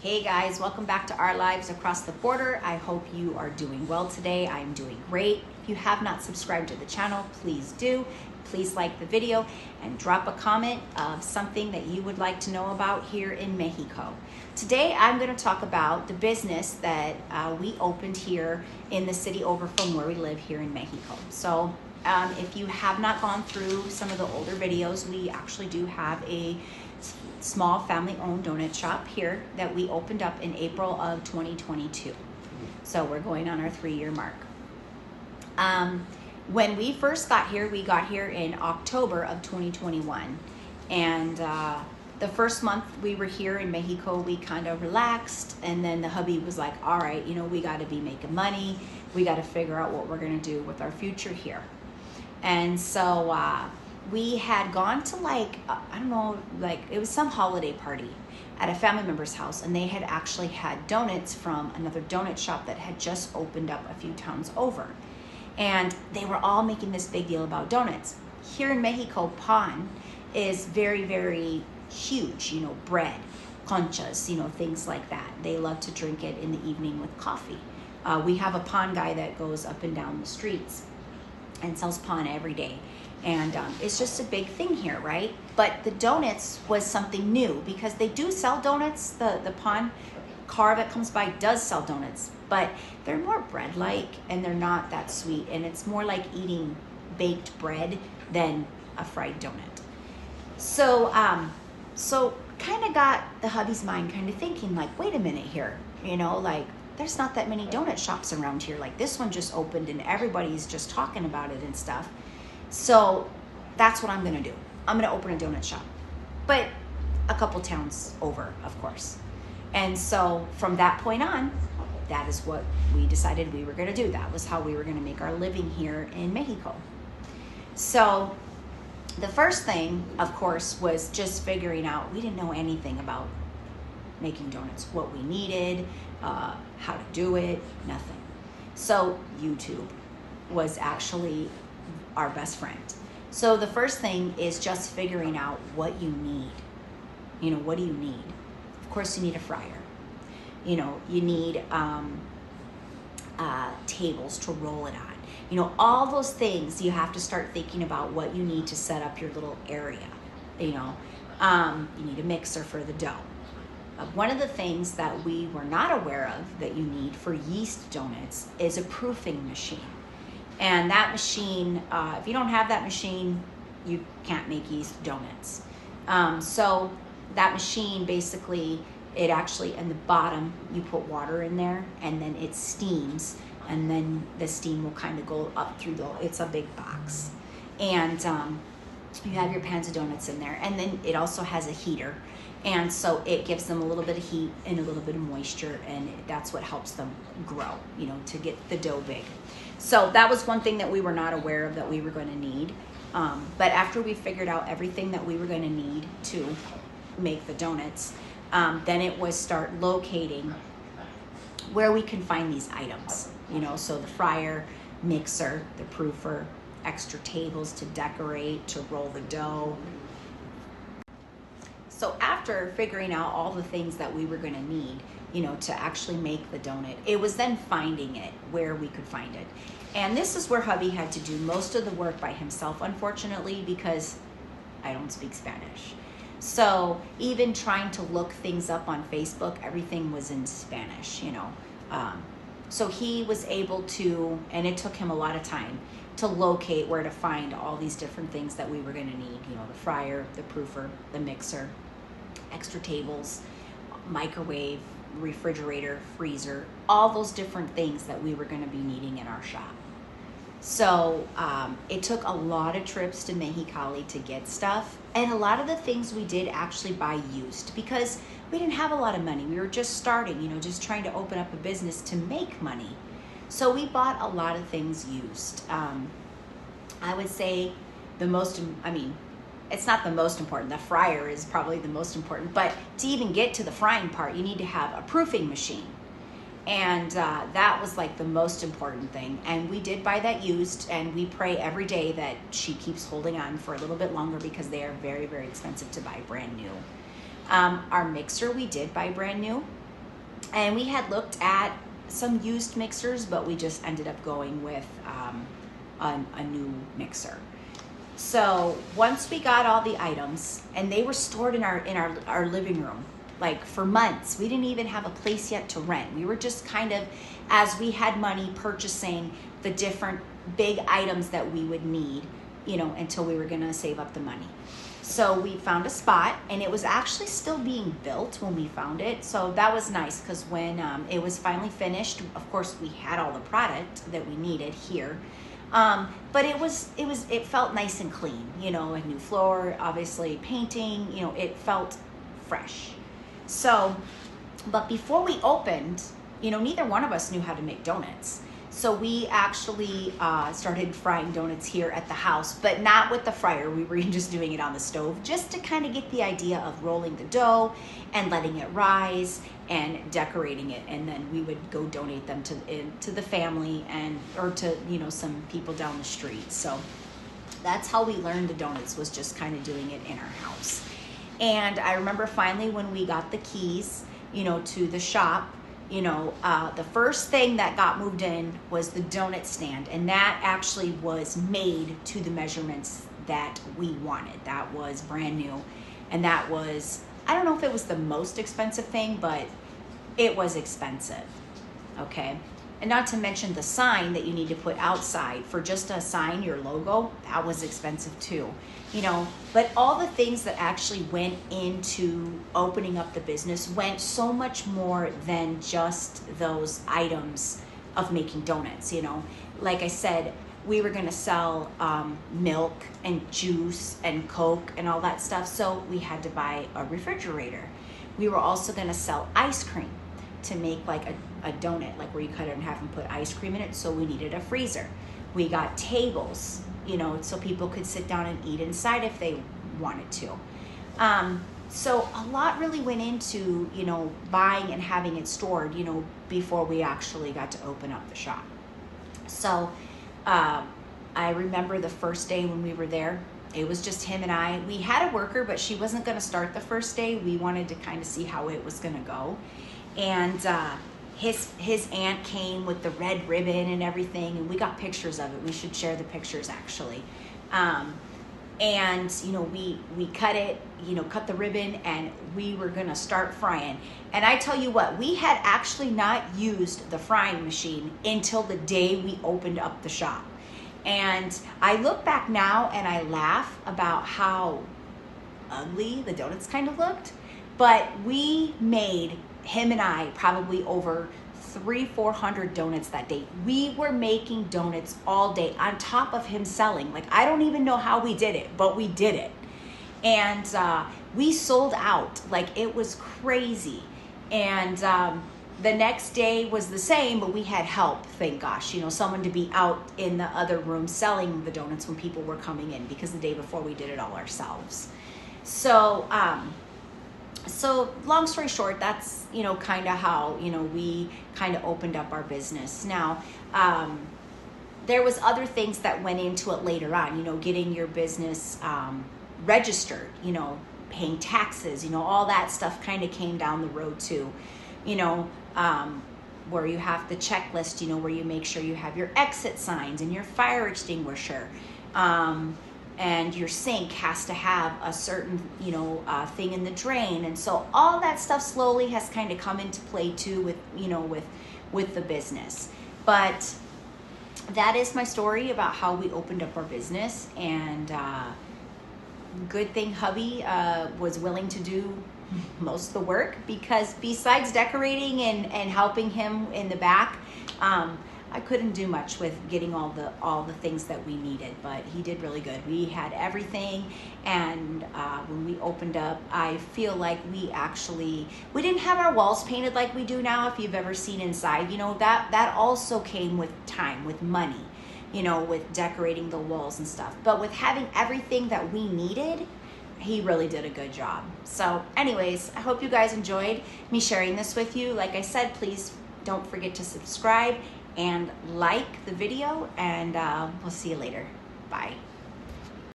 Hey guys, welcome back to Our Lives Across the Border. I hope you are doing well today. I'm doing great. If you have not subscribed to the channel, please do. Please like the video and drop a comment of something that you would like to know about here in Mexico. Today, I'm going to talk about the business that we opened here in the city over from where we live here in Mexico. So if you have not gone through some of the older videos, we actually do have a small family-owned donut shop here that we opened up in April of 2022. So we're going on our 3-year mark. When we first got here, we got here in October of 2021. And the first month we were here in Mexico, we kind of relaxed. And then the hubby was like, all right, we got to be making money. We got to figure out what we're going to do with our future here. And so we had gone to it was some holiday party at a family member's house, and they had actually had donuts from another donut shop that had just opened up a few towns over. And they were all making this big deal about donuts. Here in Mexico, pan is very, very huge, bread, conchas, things like that. They love to drink it in the evening with coffee. We have a pan guy that goes up and down the streets and sells pan every day. And it's just a big thing here, right? But the donuts was something new because they do sell donuts. The pawn car that comes by does sell donuts, but they're more bread-like and they're not that sweet. And it's more like eating baked bread than a fried donut. So kind of got the hubby's mind kind of thinking like, wait a minute here, there's not that many donut shops around here. Like this one just opened and everybody's just talking about it and stuff. So that's what I'm going to do. I'm going to open a donut shop, but a couple towns over, of course. And so from that point on, that is what we decided we were going to do. That was how we were going to make our living here in Mexico. So the first thing, of course, was just figuring out, we didn't know anything about making donuts, what we needed, how to do it, nothing. So YouTube was actually our best friend. So the first thing is just figuring out what you need. What do you need? Of course, you need a fryer. You need tables to roll it on. All those things you have to start thinking about what you need to set up your little area. You need a mixer for the dough. One of the things that we were not aware of that you need for yeast donuts is a proofing machine. And that machine, if you don't have that machine, you can't make yeast donuts. So that machine basically, it actually, in the bottom, you put water in there and then it steams. And then the steam will kind of go up through it's a big box. And you have your pans of donuts in there. And then it also has a heater. And so it gives them a little bit of heat and a little bit of moisture, and that's what helps them grow, to get the dough big. So that was one thing that we were not aware of that we were going to need. But after we figured out everything that we were going to need to make the donuts, then it was start locating where we can find these items, so the fryer, mixer, the proofer, extra tables to decorate, to roll the dough. So after figuring out all the things that we were going to need, to actually make the donut, it was then finding it where we could find it. And this is where hubby had to do most of the work by himself, unfortunately, because I don't speak Spanish. So even trying to look things up on Facebook, everything was in Spanish, So he was able to, and it took him a lot of time to locate where to find all these different things that we were going to need, the fryer, the proofer, the mixer, extra tables, microwave, refrigerator, freezer, all those different things that we were going to be needing in our shop. So it took a lot of trips to Mexicali to get stuff. And a lot of the things we did actually buy used because we didn't have a lot of money. We were just starting, just trying to open up a business to make money. So we bought a lot of things used. I would say it's not the most important. The fryer is probably the most important. But to even get to the frying part, you need to have a proofing machine. And that was like the most important thing. And we did buy that used, and we pray every day that she keeps holding on for a little bit longer because they are very, very expensive to buy brand new. Our mixer we did buy brand new. And we had looked at some used mixers, but we just ended up going with a new mixer. So once we got all the items, and they were stored in our living room, like for months. We didn't even have a place yet to rent. We were just kind of, as we had money, purchasing the different big items that we would need, you know, until we were gonna save up the money. So we found a spot, and it was actually still being built when we found it. So that was nice, because when it was finally finished, of course we had all the product that we needed here. But it felt nice and clean, you know, a new floor, obviously painting, you know, it felt fresh. So, but before we opened, you know, neither one of us knew how to make donuts. So we actually started frying donuts here at the house, but not with the fryer. We were just doing it on the stove, just to kind of get the idea of rolling the dough and letting it rise and decorating it. And then we would go donate them to the family or to, you know, some people down the street. So that's how we learned the donuts, was just kind of doing it in our house. And I remember finally when we got the keys, you know, to the shop, you know, the first thing that got moved in was the donut stand, and that actually was made to the measurements that we wanted. That was brand new, and that was, I don't know if it was the most expensive thing, but it was expensive, okay? And not to mention the sign that you need to put outside for just a sign, your logo, that was expensive too, you know. But all the things that actually went into opening up the business went so much more than just those items of making donuts, you know. Like I said, we were gonna sell milk and juice and Coke and all that stuff, so we had to buy a refrigerator. We were also gonna sell ice cream to make like a donut, like where you cut it in half and put ice cream in it, so we needed a freezer. We got tables, you know, so people could sit down and eat inside if they wanted to. So a lot really went into, you know, buying and having it stored, you know, before we actually got to open up the shop. So I remember the first day when we were there, it was just him and I. We had a worker, but she wasn't gonna start the first day. We wanted to kind of see how it was gonna go. And his aunt came with the red ribbon and everything, and we got pictures of it. We should share the pictures, actually. And you know, we cut it, you know, cut the ribbon, and we were gonna start frying. And I tell you what, we had actually not used the frying machine until the day we opened up the shop. And I look back now and I laugh about how ugly the donuts kind of looked, but we made, him and I, probably over 300-400 donuts that day. We were making donuts all day on top of him selling. Like, I don't even know how we did it, but we did it. And we sold out. Like, it was crazy. And the next day was the same, but we had help, thank gosh, you know, someone to be out in the other room selling the donuts when people were coming in, because the day before we did it all ourselves. So so long story short, that's, you know, kind of how, you know, we kind of opened up our business. Now, there was other things that went into it later on, you know, getting your business registered, you know, paying taxes, you know, all that stuff kind of came down the road too, you know, where you have the checklist, you know, where you make sure you have your exit signs and your fire extinguisher. And your sink has to have a certain, you know, thing in the drain. And so all that stuff slowly has kind of come into play too with, you know, with the business. But that is my story about how we opened up our business. And good thing hubby was willing to do most of the work, because besides decorating and helping him in the back, I couldn't do much with getting all the things that we needed, but he did really good. We had everything, and when we opened up, I feel like we didn't have our walls painted like we do now. If you've ever seen inside, you know, that also came with time, with money, you know, with decorating the walls and stuff. But with having everything that we needed, he really did a good job. So anyways, I hope you guys enjoyed me sharing this with you. Like I said, please don't forget to subscribe and like the video, and we'll see you later. Bye.